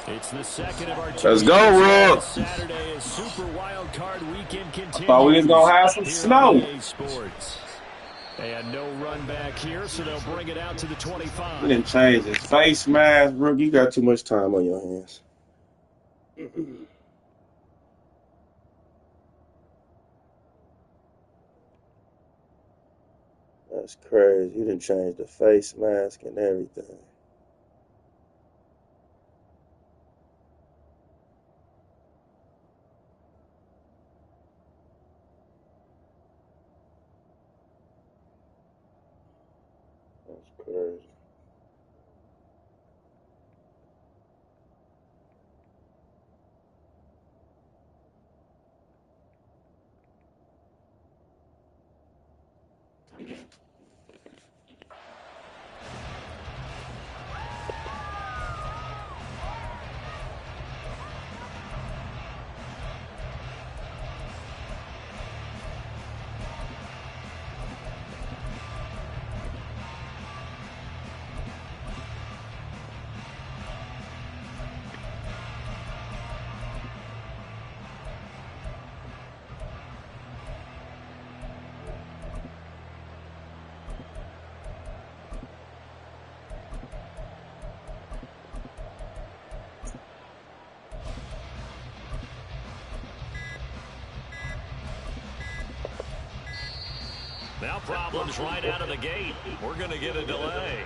It's the second of our Let's go, Rook. Saturday is Super Wild Card Weekend continues. I thought we was gonna have some snow. EA Sports. And no run back here, so they'll bring it out to the 25. He didn't change his face mask, Rook. You got too much time on your hands. That's crazy. You didn't change the face mask and everything. That's crazy. Now problems right out of the gate. We're going to get a delay.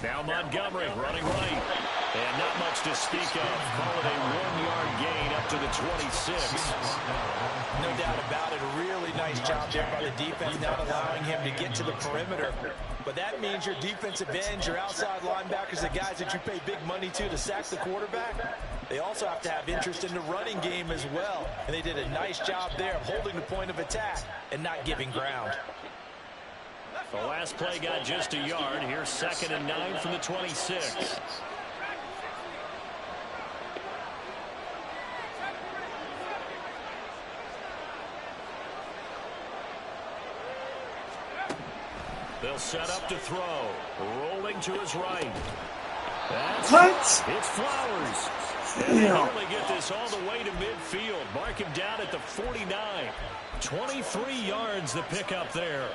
Now Montgomery running right. And not much to speak of. Call it a 1-yard gain up to the 26. No doubt about it. A really nice job there by the defense, not allowing him to get to the perimeter. But that means your defensive ends, your outside linebackers, the guys that you pay big money to sack the quarterback, they also have to have interest in the running game as well. And they did a nice job there of holding the point of attack and not giving ground. The last play got just a yard. Here's 2nd and 9 from the 26. They'll set up to throw. Rolling to his right. That's it's Flowers. And they only get this all the way to midfield. Mark him down at the 49. 23 yards the pickup there.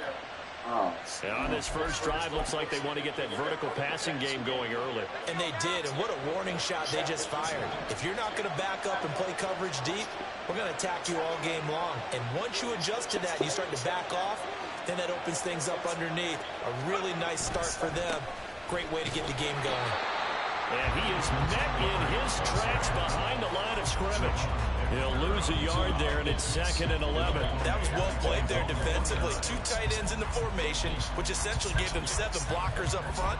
Oh. And on this first drive, looks like they want to get that vertical passing game going early. And they did, and what a warning shot they just fired. If you're not going to back up and play coverage deep, we're going to attack you all game long. And once you adjust to that and you start to back off, then that opens things up underneath. A really nice start for them. Great way to get the game going. And he is met in his tracks behind the line of scrimmage. He'll lose a yard there, and it's 2nd and 11. That was well played there defensively. 2 tight ends in the formation, which essentially gave them 7 blockers up front.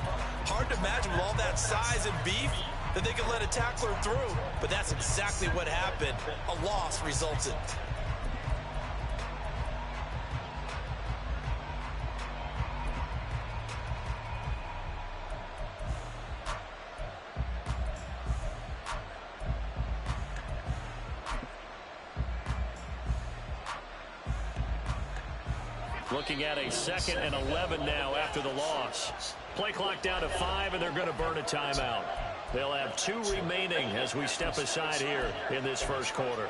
Hard to imagine with all that size and beef that they could let a tackler through. But that's exactly what happened. A loss resulted. Looking at a 2nd and 11 now after the loss. Play clock down to 5, and they're going to burn a timeout. They'll have 2 remaining as we step aside here in this first quarter.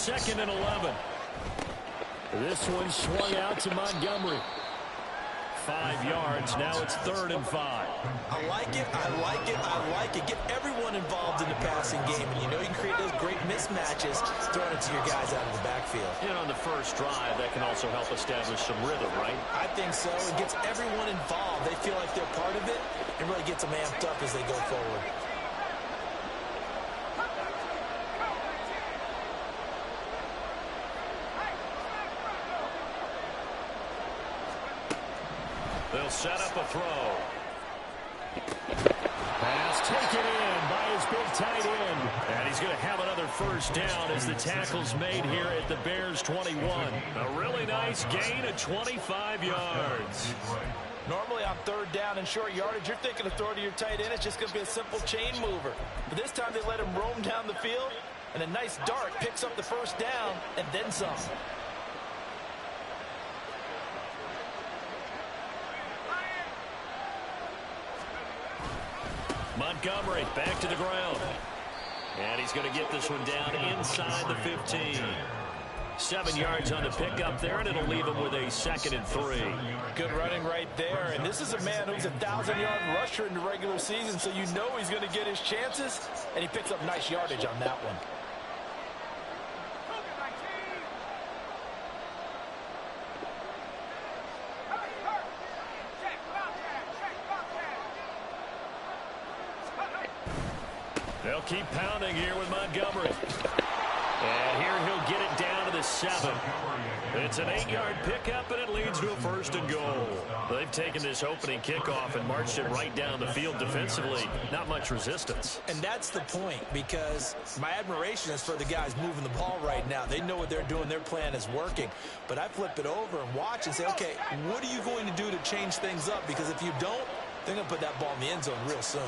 2nd and 11. This one swung out to Montgomery. 5 yards. Now it's 3rd and 5. I like it. I like it. I like it. Get everyone involved in the passing game. And you know you can create those great mismatches throwing it to your guys out of the backfield. And on the first drive, that can also help establish some rhythm, right? I think so. It gets everyone involved. They feel like they're part of it and really gets them amped up as they go forward. They'll set up a throw. Pass taken in by his big tight end. And he's going to have another first down as the tackle's made here at the Bears 21. A really nice gain of 25 yards. Normally on 3rd down and short yardage, you're thinking of throw to your tight end. It's just going to be a simple chain mover. But this time they let him roam down the field, and a nice dart picks up the first down and then some. Montgomery back to the ground. And he's going to get this one down inside the 15. 7 yards on the pickup there, and it'll leave him with a 2nd and 3. Good running right there. And this is a man who's a 1,000-yard rusher in the regular season, so you know he's going to get his chances. And he picks up nice yardage on that one. They'll keep pounding here with Montgomery. And here he'll get it down to the 7. It's an 8-yard pickup, and it leads to a 1st and goal. They've taken this opening kickoff and marched it right down the field defensively. Not much resistance. And that's the point, because my admiration is for the guys moving the ball right now. They know what they're doing. Their plan is working. But I flip it over and watch and say, okay, what are you going to do to change things up? Because if you don't, they're going to put that ball in the end zone real soon.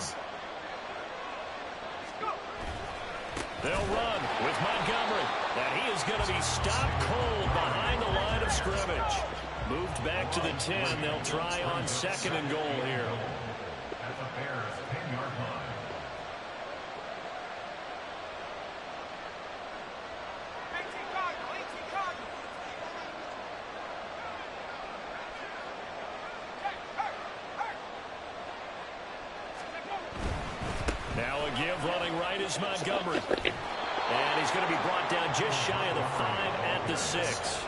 They'll run with Montgomery. And he is going to be stopped cold behind the line of scrimmage. Moved back to the 10. They'll try on 2nd and goal here. At the Bears 10-yard line. Now a give running right is Montgomery. And he's going to be brought down just shy of the 5 at the 6.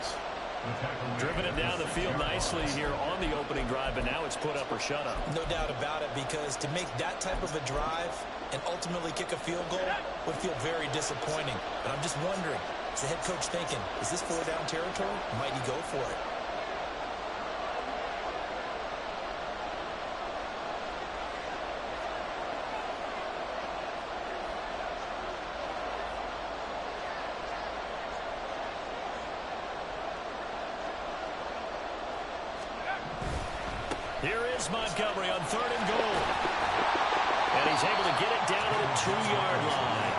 Driven it down the field nicely here on the opening drive, but now it's put up or shut up. No doubt about it, because to make that type of a drive and ultimately kick a field goal would feel very disappointing. But I'm just wondering, is the head coach thinking, is this 4-down territory? Might he go for it? Here is Montgomery on 3rd and goal. And he's able to get it down to the 2-yard line.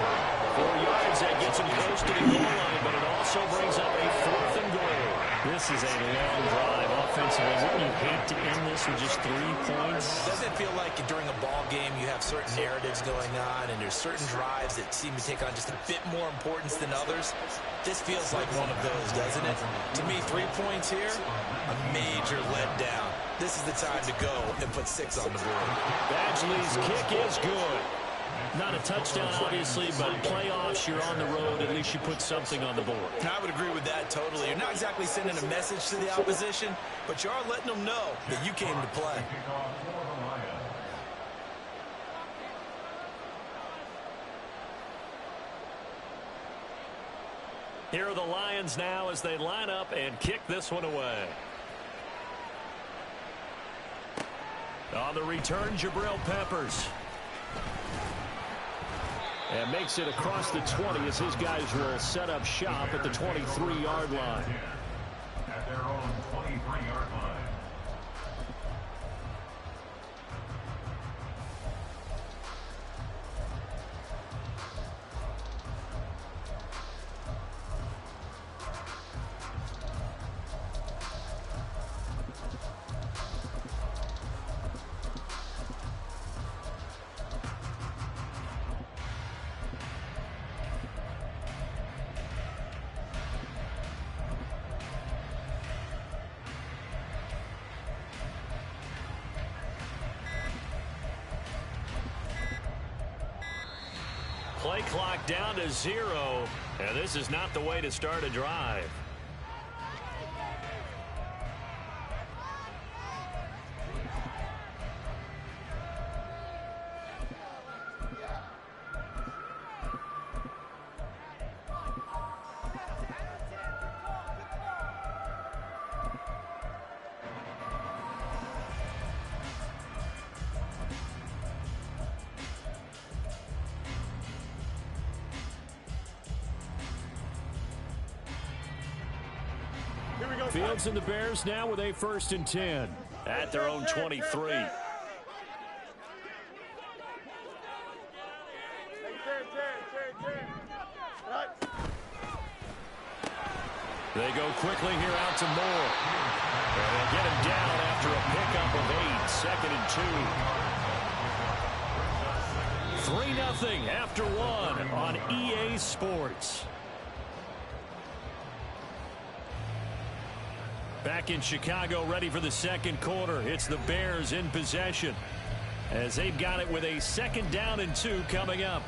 4 yards, that gets him close to the goal line, but it also brings up a 4th and goal. This is a long drive offensively. Wouldn't you hate to end this with just 3 points? Doesn't it feel like during a ball game you have certain narratives going on, and there's certain drives that seem to take on just a bit more importance than others? This feels like one of those, doesn't it? To me, 3 points here, a major letdown. This is the time to go and put 6 on the board. Badgley's kick is good. Not a touchdown, obviously, but playoffs, you're on the road. At least you put something on the board. I would agree with that totally. You're not exactly sending a message to the opposition, but you are letting them know that you came to play. Here are the Lions now as they line up and kick this one away. On the return, Jabril Peppers. And makes it across the 20 as his guys will set up shop at the 23-yard line. At their own 23-yard line. Play clock down to 0, and this is not the way to start a drive. Fields and the Bears now with a 1st and 10 at their own 23. They go quickly here out to Moore. And they'll get him down after a pickup of 8, 2nd and 2. 3-0 after 1 on EA Sports. Back in Chicago, ready for the second quarter. It's the Bears in possession as they've got it with a 2nd down and 2 coming up.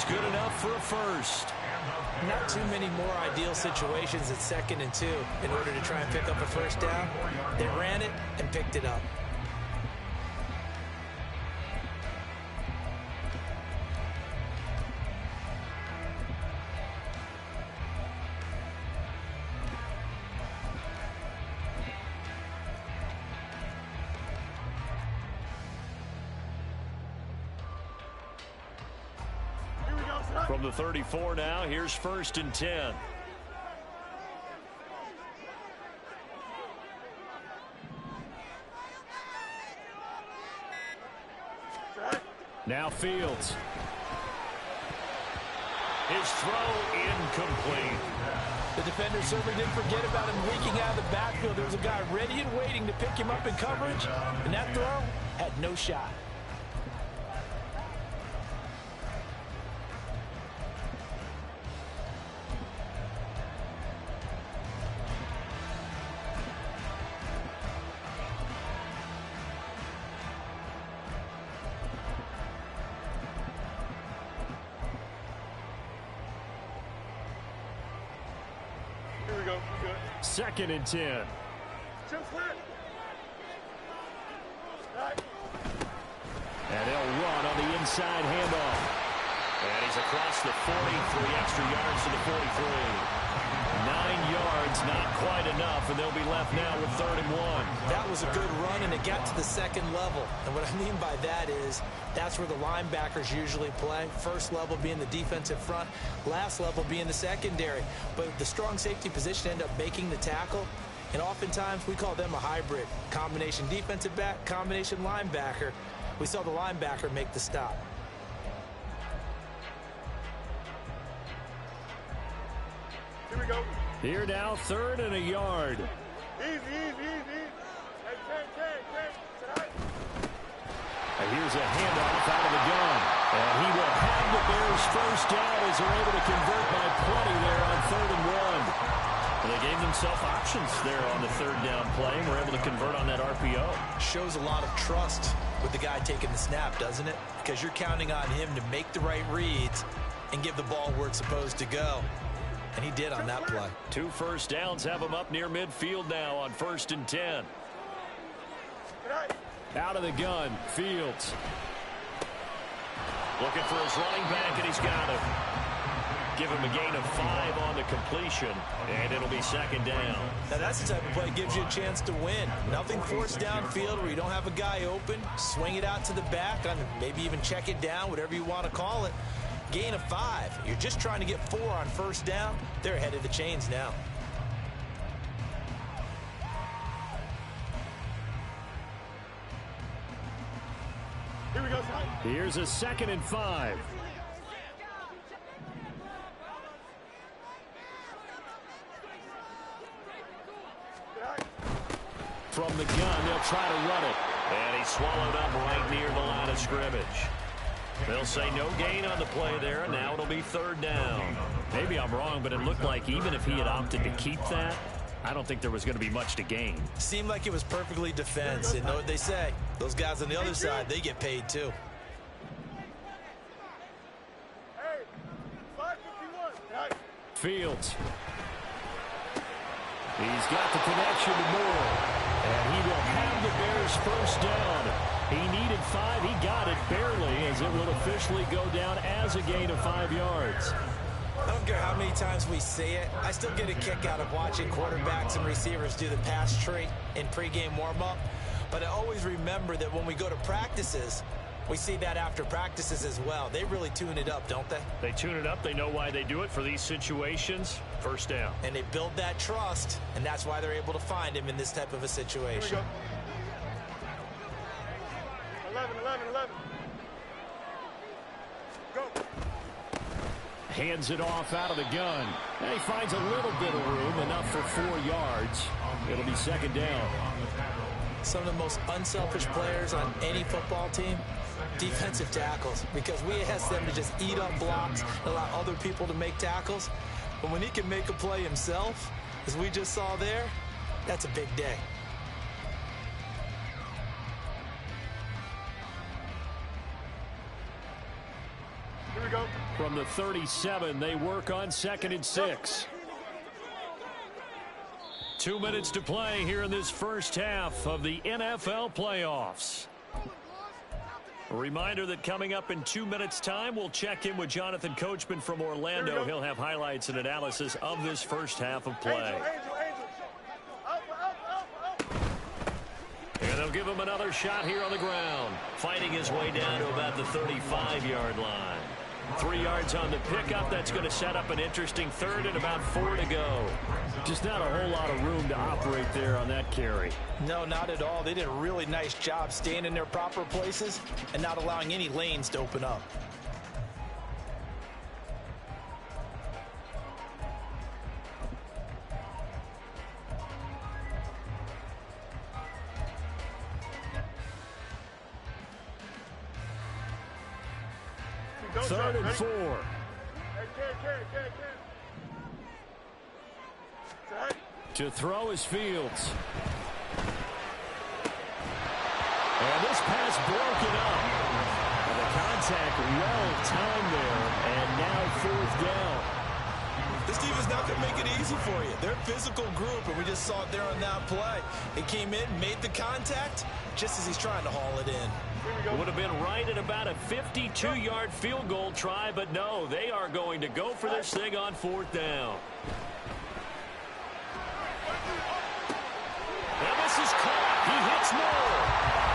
Good enough for a first. Not too many more ideal situations at 2nd and 2 in order to try and pick up a first down. They ran it and picked it up. From the 34 now, here's 1st and 10. Now Fields. His throw incomplete. The defender certainly didn't forget about him leaking out of the backfield. There was a guy ready and waiting to pick him up in coverage, and that throw had no shot. go. Good. 2nd and 10. Jim Slant. And they'll run on the inside handoff. And he's across the 43 extra yards to the 43. 9 yards, not quite enough, and they'll be left now with 3rd and 1. That was a good run, and it got to the second level. And what I mean by that is that's where the linebackers usually play. First level being the defensive front, last level being the secondary. But the strong safety position ended up making the tackle, and oftentimes we call them a hybrid. Combination defensive back, combination linebacker. We saw the linebacker make the stop. Here we go. Here now, 3rd and a yard. Easy. Hey, 10. And here's a handoff out of the gun. And he will have the Bears first down as they're able to convert by 20 there on 3rd and 1. Well, they gave themselves options there on the 3rd down play and were able to convert on that RPO. Shows a lot of trust with the guy taking the snap, doesn't it? Because you're counting on him to make the right reads and give the ball where it's supposed to go. And he did on that play. 2 first downs have him up near midfield now on 1st and 10. Out of the gun, Fields. Looking for his running back, and he's got him. Give him a gain of 5 on the completion, and it'll be 2nd down. Now that's the type of play that gives you a chance to win. Nothing forced downfield where you don't have a guy open. Swing it out to the back, maybe even check it down, whatever you want to call it. Gain of 5. You're just trying to get 4 on 1st down. They're ahead of the chains now. Here's a 2nd and 5. From the gun, they'll try to run it. And he's swallowed up right near the line of scrimmage. They'll say no gain on the play there, and now it'll be 3rd down. Maybe I'm wrong, but it looked like even if he had opted to keep that, I don't think there was going to be much to gain. Seemed like it was perfectly defense. And know what they say? Those guys on the other side, they get paid too. Hey, 551. Fields. He's got the connection to Moore. And he will have the Bears 1st down. He needed 5. He got it barely, as it will officially go down as a gain of 5 yards. I don't care how many times we say it. I still get a kick out of watching quarterbacks and receivers do the pass tree in pregame warm-up. But I always remember that when we go to practices, we see that after practices as well. They really tune it up, don't they? They tune it up. They know why they do it for these situations. 1st down. And they build that trust, and that's why they're able to find him in this type of a situation. 11. Go. Hands it off out of the gun. And he finds a little bit of room, enough for 4 yards. It'll be 2nd down. Some of the most unselfish players on any football team, defensive tackles, because we ask them to just eat up blocks, allow other people to make tackles. But when he can make a play himself, as we just saw there, that's a big day. Here we go. From the 37, they work on 2nd and 6. 2 minutes to play here in this 1st half of the NFL playoffs. A reminder that coming up in 2 minutes' time, we'll check in with Jonathan Coachman from Orlando. He'll have highlights and analysis of this 1st half of play. Angel. Up. And they'll give him another shot here on the ground. Fighting his way down to about the 35-yard line. 3 yards on the pickup. That's going to set up an interesting 3rd and about 4 to go. Just not a whole lot of room to operate there on that carry. No, not at all. They did a really nice job staying in their proper places and not allowing any lanes to open up. Third and 4. To throw is Fields. And this pass broken up. And the contact well timed there. And now 4th down. This defense not going to make it easy for you. They're a physical group, and we just saw it there on that play. They came in, made the contact, just as he's trying to haul it in. It would have been right at about a 52-yard field goal try, but no, they are going to go for this thing on 4th down. And this is caught. He hits Moore.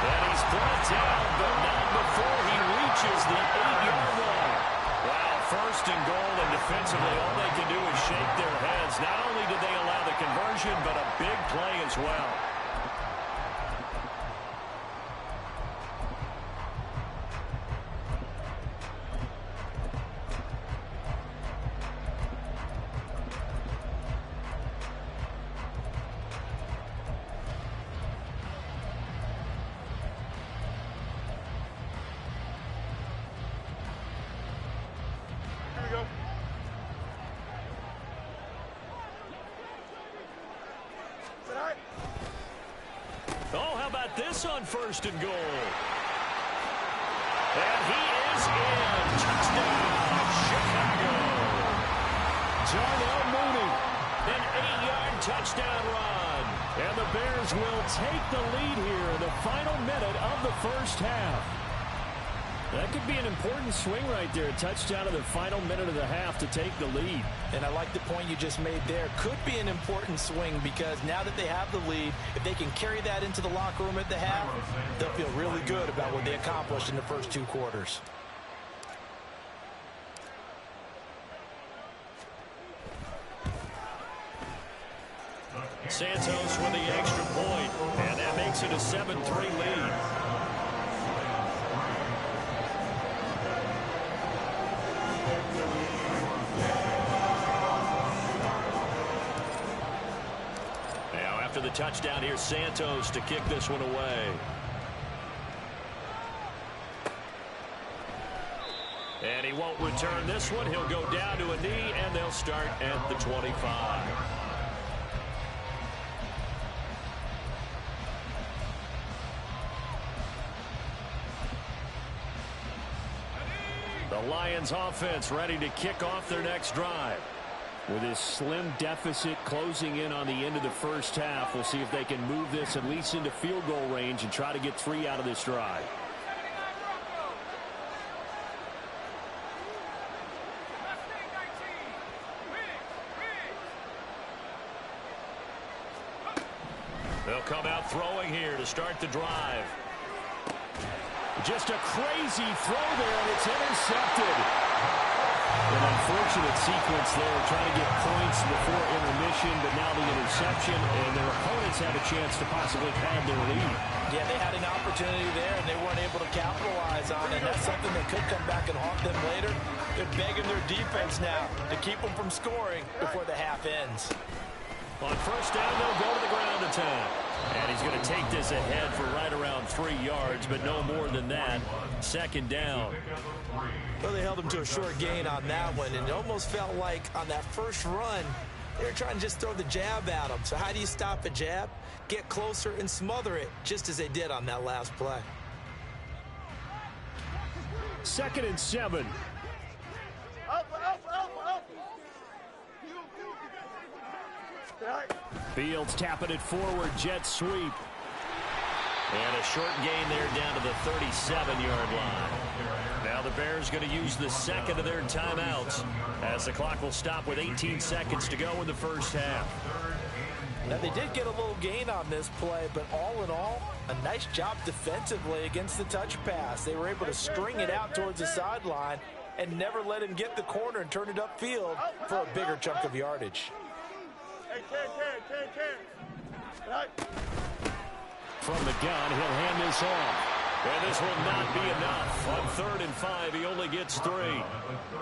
And he's brought down, but not before he reaches the 8-yard line. Wow, 1st and goal, and defensively all they can do is shake their heads. Not only did they allow the conversion, but a big play as well. Oh, how about this on 1st and goal? And he is in. Touchdown, Chicago. Darnell Mooney, an 8-yard touchdown run. And the Bears will take the lead here in the final minute of the 1st half. That could be an important swing right there. A touchdown in the final minute of the half to take the lead. And I like the point you just made there. Could be an important swing because now that they have the lead, if they can carry that into the locker room at the half, they'll feel really good about what they accomplished in the first 2 quarters. Santos with the extra point, and that makes it a 7-3 lead. the touchdown here. Santos to kick this one away. And he won't return this one. He'll go down to a knee, and they'll start at the 25. The Lions offense ready to kick off their next drive. With this slim deficit closing in on the end of the first half, we'll see if they can move this at least into field goal range and try to get 3 out of this drive. They'll come out throwing here to start the drive. Just a crazy throw there, and it's intercepted. An unfortunate sequence there, trying to get points before intermission, but now the interception, and their opponents have a chance to possibly pad their lead. Yeah, they had an opportunity there, and they weren't able to capitalize on it. And that's something that could come back and haunt them later. They're begging their defense now to keep them from scoring before the half ends. On first down, they'll go to the ground attack. And he's going to take this ahead for right around 3 yards, but no more than that. Second down. Well, they held him to a short gain on that one, and it almost felt like on that first run, they were trying to just throw the jab at him. So how do you stop a jab? Get closer and smother it, just as they did on that last play. 2nd and 7. Fields tapping it forward, jet sweep. And a short gain there down to the 37-yard line. Now the Bears going to use the second of their timeouts as the clock will stop with 18 seconds to go in the first half. Now they did get a little gain on this play, but all in all, a nice job defensively against the touch pass. They were able to string it out towards the sideline and never let him get the corner and turn it upfield for a bigger chunk of yardage. From the gun, he'll hand this off. And this will not be enough. On 3rd and 5, he only gets 3.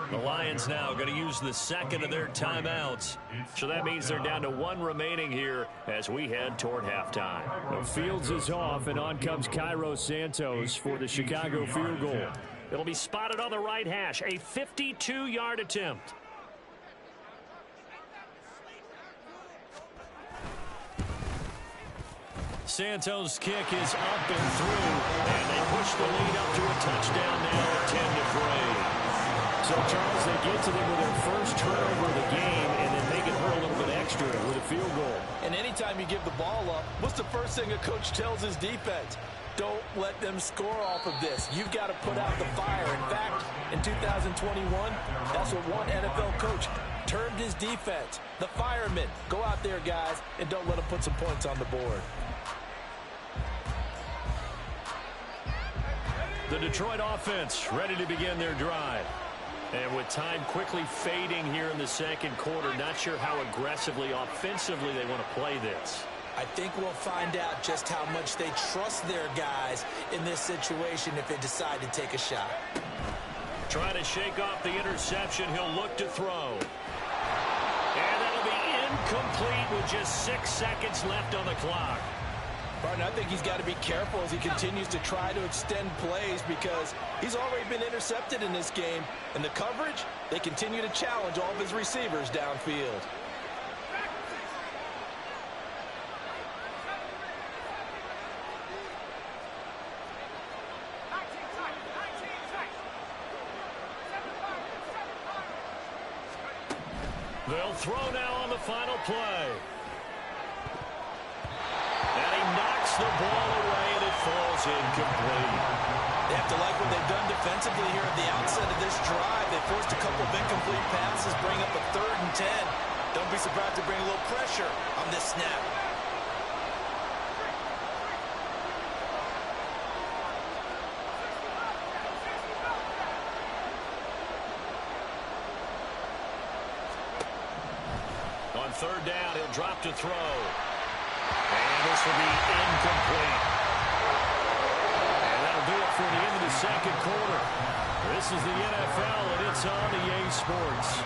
The Lions now going to use the second of their timeouts. So that means they're down to 1 remaining here as we head toward halftime. The Fields is off, and on comes Cairo Santos for the Chicago field goal. It'll be spotted on the right hash, a 52-yard attempt. Santos' kick is up and through, and they push the lead up to a touchdown now at 10-3. So, Charles, they get to them with their first turnover of the game, and then make it hurt a little bit extra with a field goal. And anytime you give the ball up, what's the first thing a coach tells his defense? Don't let them score off of this. You've got to put out the fire. In fact, in 2021, that's what one NFL coach termed his defense. The firemen. Go out there, guys, and don't let them put some points on the board. The Detroit offense ready to begin their drive. And with time quickly fading here in the second quarter, not sure how aggressively, offensively they want to play this. I think we'll find out just how much they trust their guys in this situation if they decide to take a shot. Trying to shake off the interception, he'll look to throw. And that'll be incomplete with just 6 seconds left on the clock. Martin, I think he's got to be careful as he continues to try to extend plays because he's already been intercepted in this game. And the coverage, they continue to challenge all of his receivers downfield. They'll throw now on the final play. And he knocks the ball away, and it falls incomplete. They have to like what they've done defensively here at the outset of this drive. They forced a couple of incomplete passes, bring up a 3rd and 10. Don't be surprised to bring a little pressure on this snap. On 3rd down, he'll drop to throw. And this will be incomplete. And that'll do it for the end of the second quarter. This is the NFL, and it's on EA Sports.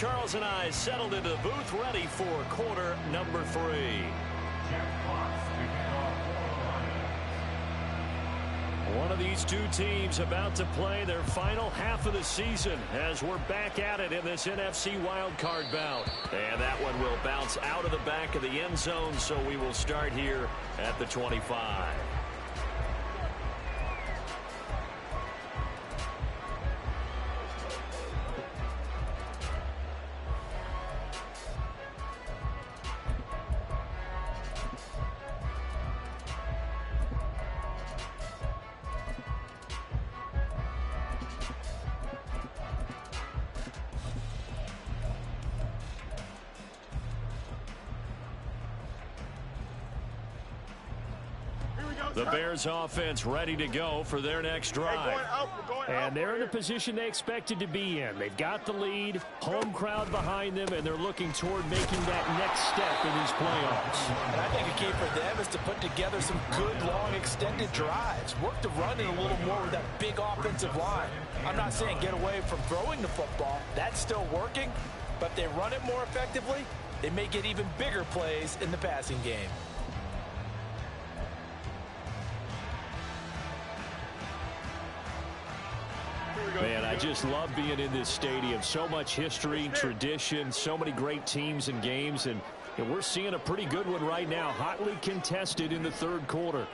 Charles and I settled into the booth ready for quarter number 3. Jeff Fox to kick off for the Lions. One of these two teams about to play their final half of the season as we're back at it in this NFC wildcard bout. And that one will bounce out of the back of the end zone, so we will start here at the 25. The Bears offense ready to go for their next drive. And they're in the position they expected to be in. They've got the lead, home crowd behind them, and they're looking toward making that next step in these playoffs. And I think a key for them is to put together some good, long, extended drives. Work the run in a little more with that big offensive line. I'm not saying get away from throwing the football. That's still working. But if they run it more effectively, they may get even bigger plays in the passing game. Man, I just love being in this stadium. So much history, tradition, so many great teams and games, and we're seeing a pretty good one right now, hotly contested in the third quarter.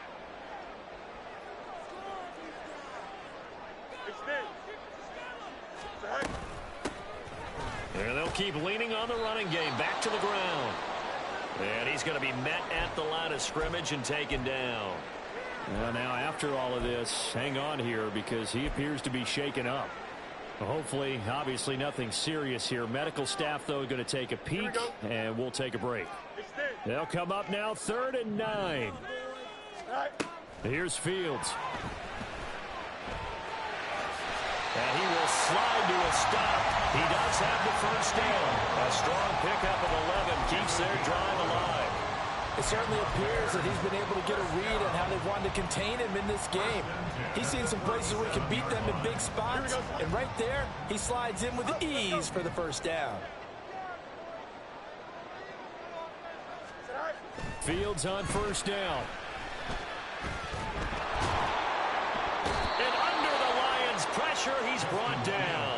And they'll keep leaning on the running game, back to the ground. And he's going to be met at the line of scrimmage and taken down. Well, now, after all of this, hang on here because he appears to be shaken up. Well, hopefully, obviously, nothing serious here. Medical staff, though, going to take a peek, and we'll take a break. They'll come up now, 3rd and 9. Here's Fields. And he will slide to a stop. He does have the first down. A strong pickup of 11 keeps their drive alive. It certainly appears that he's been able to get a read on how they wanted to contain him in this game. He's seen some places where he can beat them in big spots, and right there, he slides in with ease for the first down. Fields on first down. And under the Lions' pressure, he's brought down.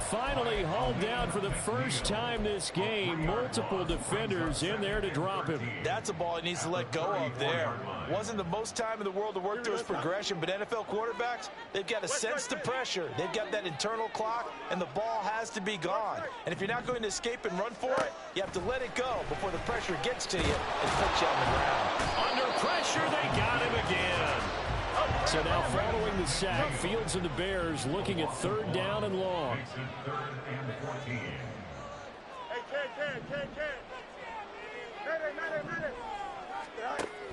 Finally hauled down for the first time this game. Multiple defenders in there to drop him. That's a ball he needs to let go of there. Wasn't the most time in the world to work through his progression, but NFL quarterbacks, they've got to sense the pressure. They've got that internal clock, and the ball has to be gone. And if you're not going to escape and run for it, you have to let it go before the pressure gets to you and puts you on the ground. Under pressure, they got him again. So now following the sack, Fields and the Bears looking at 3rd down and long.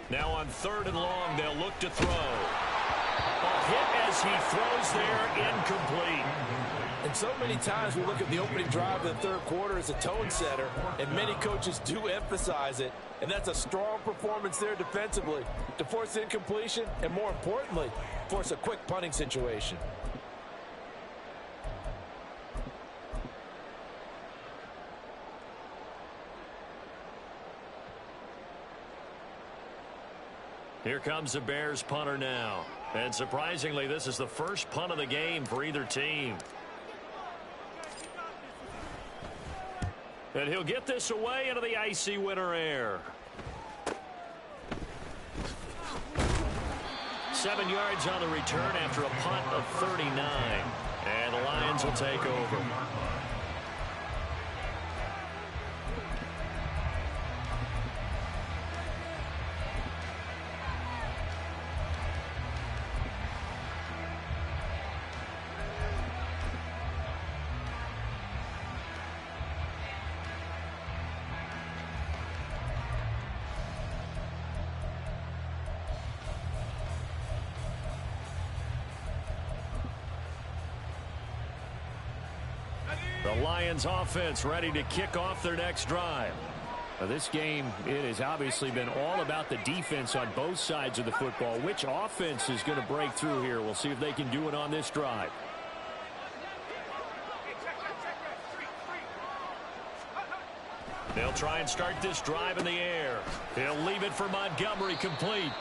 Now on 3rd and long, they'll look to throw. A hit as he throws there, incomplete. And so many times we look at the opening drive of the third quarter as a tone setter, and many coaches do emphasize it. And that's a strong performance there defensively to force incompletion and, more importantly, force a quick punting situation. Here comes the Bears punter now. And surprisingly, this is the first punt of the game for either team. And he'll get this away into the icy winter air. 7 yards on the return after a punt of 39. And the Lions will take over. The Lions offense ready to kick off their next drive. Now, this game, it has obviously been all about the defense on both sides of the football. Which offense is going to break through here? We'll see if they can do it on this drive. They'll try and start this drive in the air. He'll leave it for Montgomery, complete.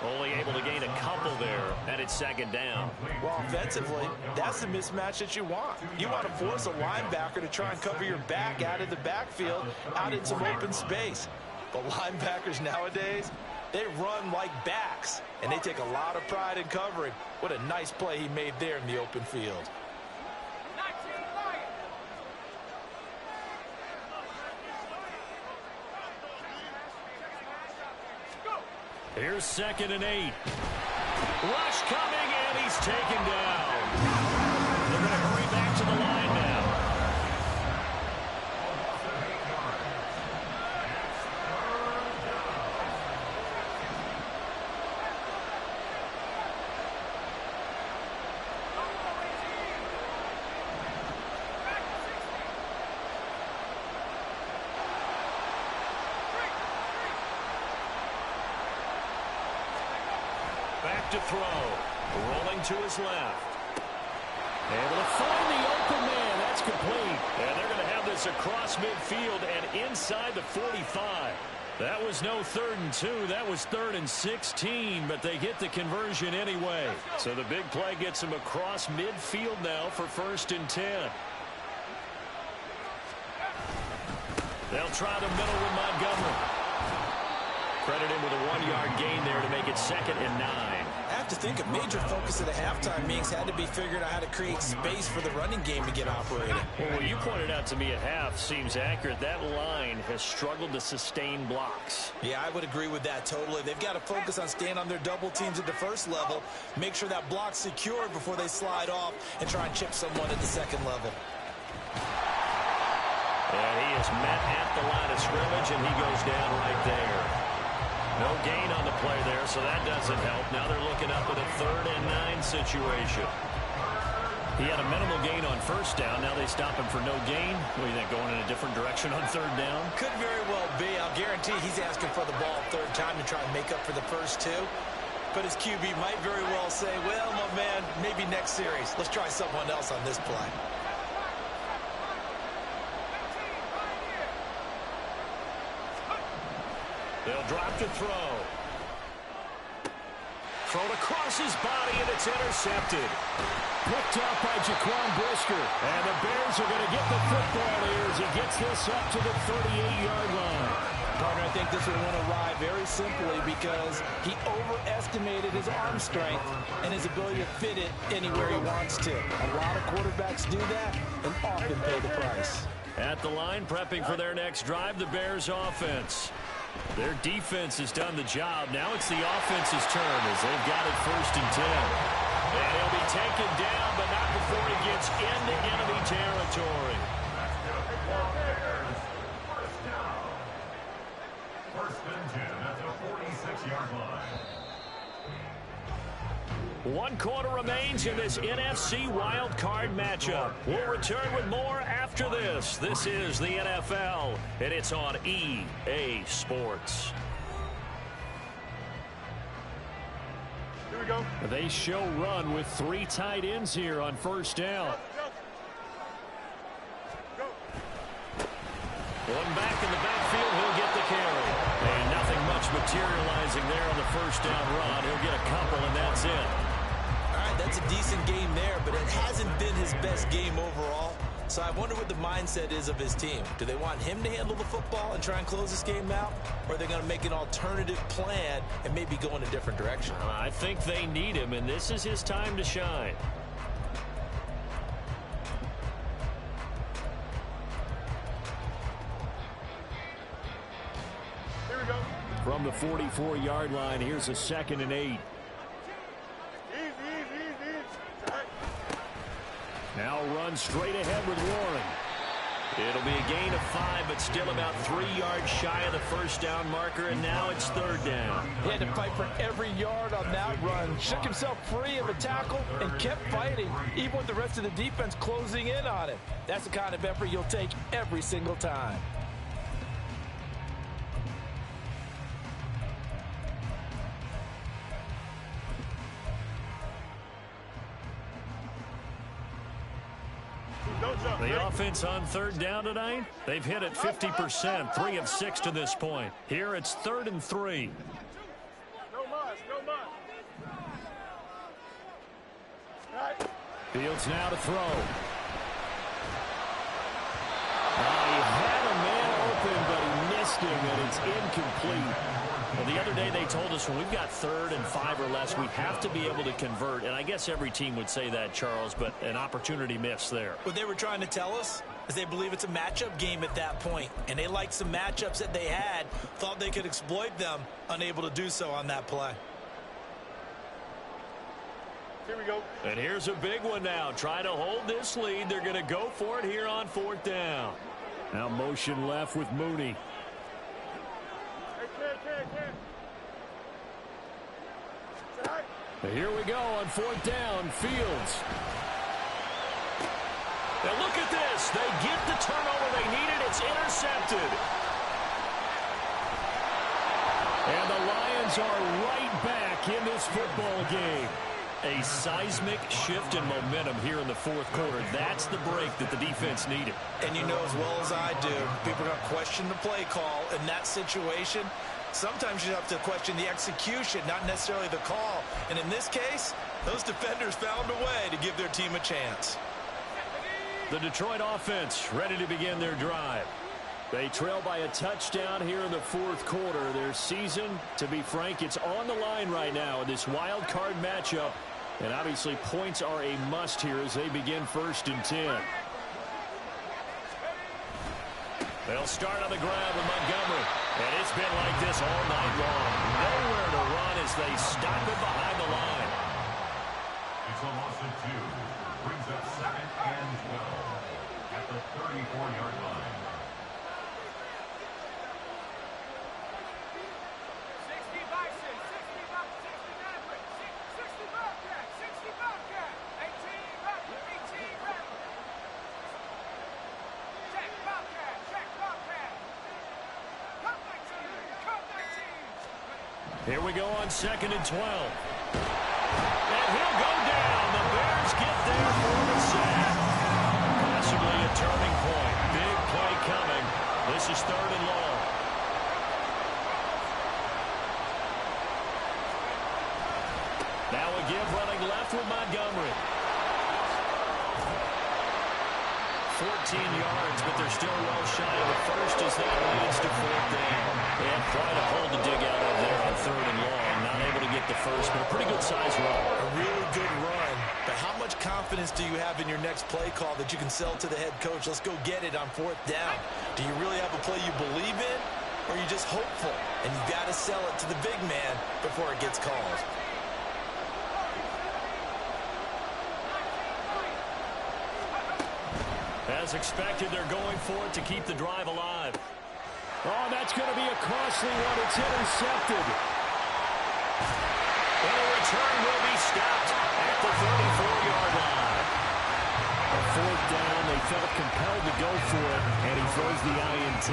Only able to gain a couple there, and it's second down. Well, offensively, that's the mismatch that you want. You want to force a linebacker to try and cover your back out of the backfield, out in some open space. But linebackers nowadays, they run like backs, and they take a lot of pride in covering. What a nice play he made there in the open field. Here's 2nd and 8. Rush coming, and he's taken down. They're going to hurry back to the line now. Back to throw. Rolling to his left. Able to find the open man. That's complete. And they're going to have this across midfield and inside the 45. That was no 3rd and 2. That was 3rd and 16, but they get the conversion anyway. So the big play gets them across midfield now for 1st and 10. They'll try the middle with Montgomery. Credit him with a 1-yard gain there to make it 2nd and 9. I have to think a major focus of the halftime meetings had to be figuring out how to create space for the running game to get operating. Well, what you pointed out to me at half seems accurate. That line has struggled to sustain blocks. Yeah, I would agree with that totally. They've got to focus on staying on their double teams at the first level, make sure that block's secured before they slide off and try and chip someone at the second level. And he is met at the line of scrimmage, and he goes down right there. No gain on the play there, so that doesn't help. Now they're looking up at a 3rd and 9 situation. He had a minimal gain on 1st down. Now they stop him for no gain. What do you think, going in a different direction on 3rd down? Could very well be. I'll guarantee he's asking for the ball 3rd time to try and make up for the first 2. But his QB might very well say, well, my man, maybe next series. Let's try someone else on this play. They'll drop to throw. Thrown across his body, and it's intercepted. Picked up by Jaquan Brisker. And the Bears are going to get the football here as he gets this up to the 38-yard line. Partner, I think this one went awry very simply because he overestimated his arm strength and his ability to fit it anywhere he wants to. A lot of quarterbacks do that and often pay the price. At the line, prepping for their next drive, the Bears offense. Their defense has done the job. Now it's the offense's turn as they've got it 1st and 10. And he'll be taken down, but not before he gets into enemy territory. First and 10 at the 46-yard line. 1 quarter remains in this NFC Wild Card matchup. We'll return with more after this. This is the NFL, and it's on EA Sports. Here we go. They show run with 3 tight ends here on 1st down. Go. One back in the backfield, he'll get the carry. And nothing much materializing there on the 1st down run. He'll get a couple, and that's it. All right, that's a decent game there, but it hasn't been his best game overall. So I wonder what the mindset is of his team. Do they want him to handle the football and try and close this game out? Or are they going to make an alternative plan and maybe go in a different direction? I think they need him, and this is his time to shine. Here we go. From the 44-yard line, here's a 2nd and 8. Easy. All right. Now run straight ahead with Warren. It'll be a gain of 5, but still about 3 yards shy of the 1st down marker, and now it's 3rd down. He had to fight for every yard on that run. Shook himself free of a tackle and kept fighting, even with the rest of the defense closing in on him. That's the kind of effort you'll take every single time. Don't jump. The offense on third down tonight? They've hit it 50%, 3 of 6 to this point. Here it's 3rd and 3. No muss, no muss. Right. Fields now to throw. He had a man open, but he missed him, and it's incomplete. Well, the other day they told us when we've got 3rd and 5 or less, we have to be able to convert. And I guess every team would say that, Charles, but an opportunity missed there. What they were trying to tell us is they believe it's a matchup game at that point. And they liked some matchups that they had, thought they could exploit them, unable to do so on that play. Here we go. And here's a big one now. Trying to hold this lead. They're going to go for it here on 4th down. Now motion left with Mooney. Here we go on 4th down. Fields. Now look at this. They get the turnover they needed. It's intercepted. And the Lions are right back in this football game. A seismic shift in momentum here in the 4th quarter. That's the break that the defense needed. And you know as well as I do, people are going to question the play call in that situation. Sometimes you have to question the execution, not necessarily the call. And in this case, those defenders found a way to give their team a chance. The Detroit offense ready to begin their drive. They trail by a touchdown here in the 4th quarter. Their season, to be frank, it's on the line right now in this wild card matchup. And obviously points are a must here as they begin 1st and 10. They'll start on the ground with Montgomery. And it's been like this all night long. Nowhere to run as they stop it behind the line. It's a loss of 2. Brings up 2nd and 12 at the 34-yard line. 60 Here we go on 2nd and 12. And he'll go down. The Bears get there for the sack. Possibly a turning point. Big play coming. This is 3rd and long. Now a give running left with Montgomery. 14 yards, but they're still well shy of the first as that leads to 4th down. And quite a hole to dig out of there on 3rd and long. Not able to get the first, but a pretty good size run. A really good run. But how much confidence do you have in your next play call that you can sell to the head coach? Let's go get it on 4th down. Do you really have a play you believe in, or are you just hopeful? And you've got to sell it to the big man before it gets called. As expected, they're going for it to keep the drive alive. Oh, that's going to be a costly one. It's intercepted. And the return will be stopped at the 34-yard line. A 4th down, they felt compelled to go for it, and he throws the INT.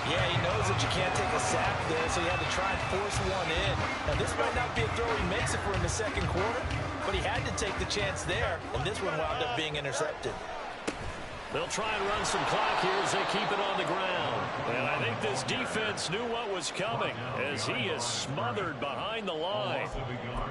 Yeah, he knows that you can't take a sack there, so he had to try and force one in. Now, this might not be a throw he makes it for in the 2nd quarter, but he had to take the chance there, and this one wound up being intercepted. They'll try and run some clock here as they keep it on the ground. And I think this defense knew what was coming as he is smothered behind the line.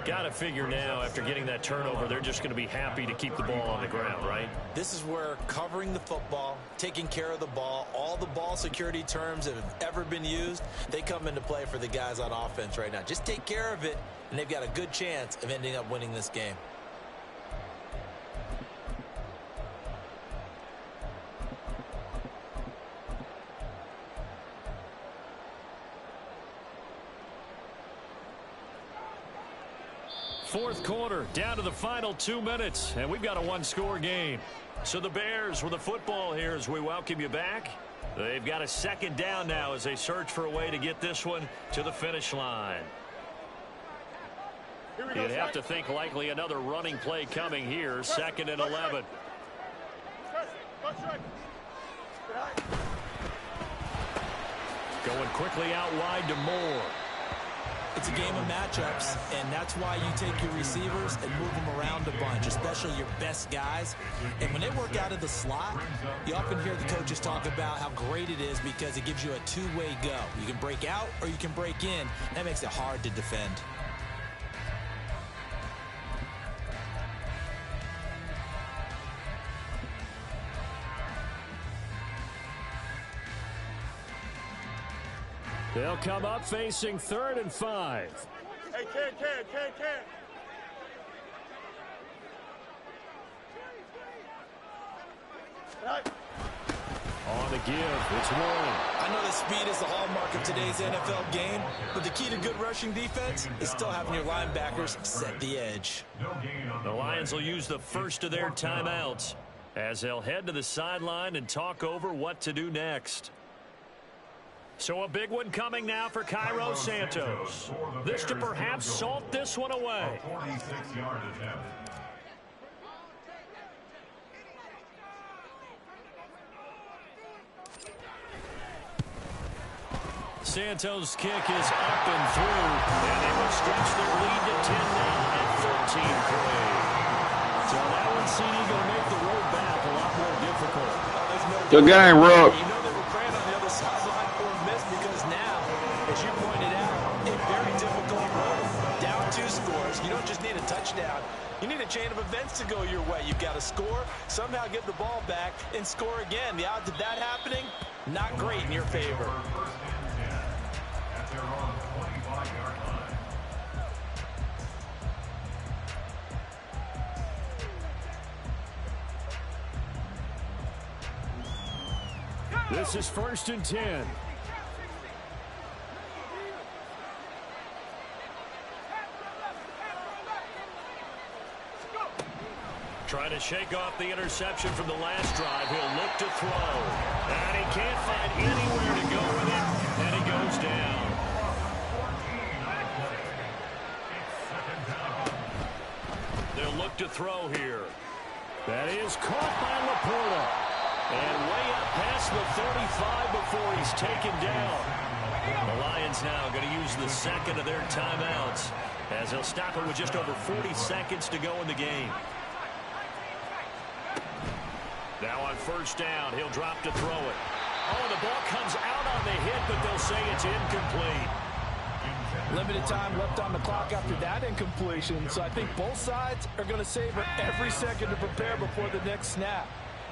Got to figure now, after getting that turnover, they're just going to be happy to keep the ball on the ground, right? This is where covering the football, taking care of the ball, all the ball security terms that have ever been used, they come into play for the guys on offense right now. Just take care of it, and they've got a good chance of ending up winning this game. Fourth quarter, down to the final 2 minutes, and we've got a one-score game. So the Bears with the football here as we welcome you back. They've got a 2nd down now as they search for a way to get this one to the finish line. You'd have to think likely another running play coming here, 2nd and 11. Going quickly out wide to Moore. It's a game of matchups, and that's why you take your receivers and move them around a bunch, especially your best guys. And when they work out of the slot, you often hear the coaches talk about how great it is because it gives you a two-way go. You can break out or you can break in. That makes it hard to defend. They'll come up facing 3rd and 5. Hey, Ken. Right. On the give, it's Warren. I know that speed is the hallmark of today's NFL game, but the key to good rushing defense is still having your linebackers set the edge. The Lions will use the first of their timeouts as they'll head to the sideline and talk over what to do next. So a big one coming now for Cairo Santos. This to perhaps salt this one away. 46-yard attempt. Santos' kick is up and through, and they will stretch their lead to 10 now at 13-3. So that one, CD, going to make the road back a lot more difficult. Good game, Rook. You know they were praying on the other sideline for a miss because now, as you pointed out, a very difficult road. Down 2 scores. You don't just need a touchdown. You need a chain of events to go your way. You've got to score, somehow get the ball back, and score again. The odds of that happening, not great in your favor. Their own 25-yard line. This is 1st and 10. Trying to shake off the interception from the last drive. He'll look to throw. And he can't find anywhere to go with it. And he goes down. They'll look to throw here. That is caught by Laporta. And way up past the 35 before he's taken down. The Lions now going to use the second of their timeouts as they'll stop it with just over 40 seconds to go in the game. Now on 1st down, he'll drop to throw it. Oh, the ball comes out on the hit, but they'll say it's incomplete. Limited time left on the clock after that incompletion, so I think both sides are going to savor every second to prepare before the next snap.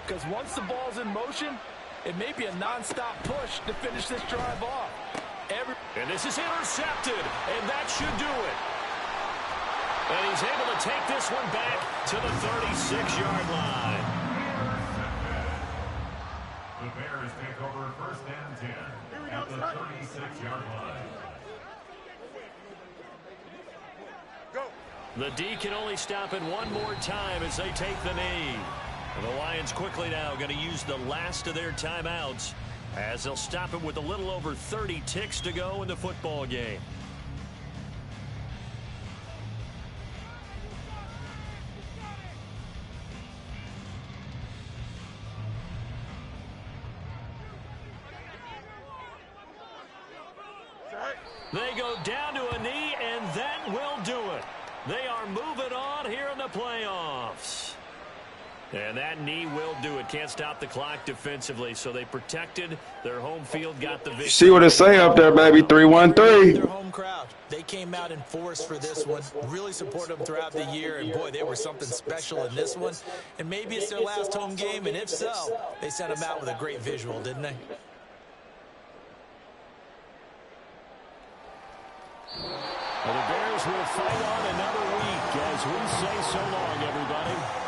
Because once the ball's in motion, it may be a non-stop push to finish this drive off. And this is intercepted, and that should do it. And he's able to take this one back to the 36-yard line. The Bears take over 1st and 10 at the 36-yard line. Go. The D can only stop it one more time as they take the knee. And the Lions quickly now going to use the last of their timeouts as they'll stop it with a little over 30 ticks to go in the football game. They go down to a knee, and that will do it. They are moving on here in the playoffs. And that knee will do it. Can't stop the clock defensively, so they protected their home field, got the victory. See what it say up there, baby, 313. Their home crowd. They came out in force for this one. Really supported them throughout the year, and boy, they were something special in this one. And maybe it's their last home game, and if so, they sent them out with a great visual, didn't they? Well, the Bears will fight on another week as we say so long, everybody.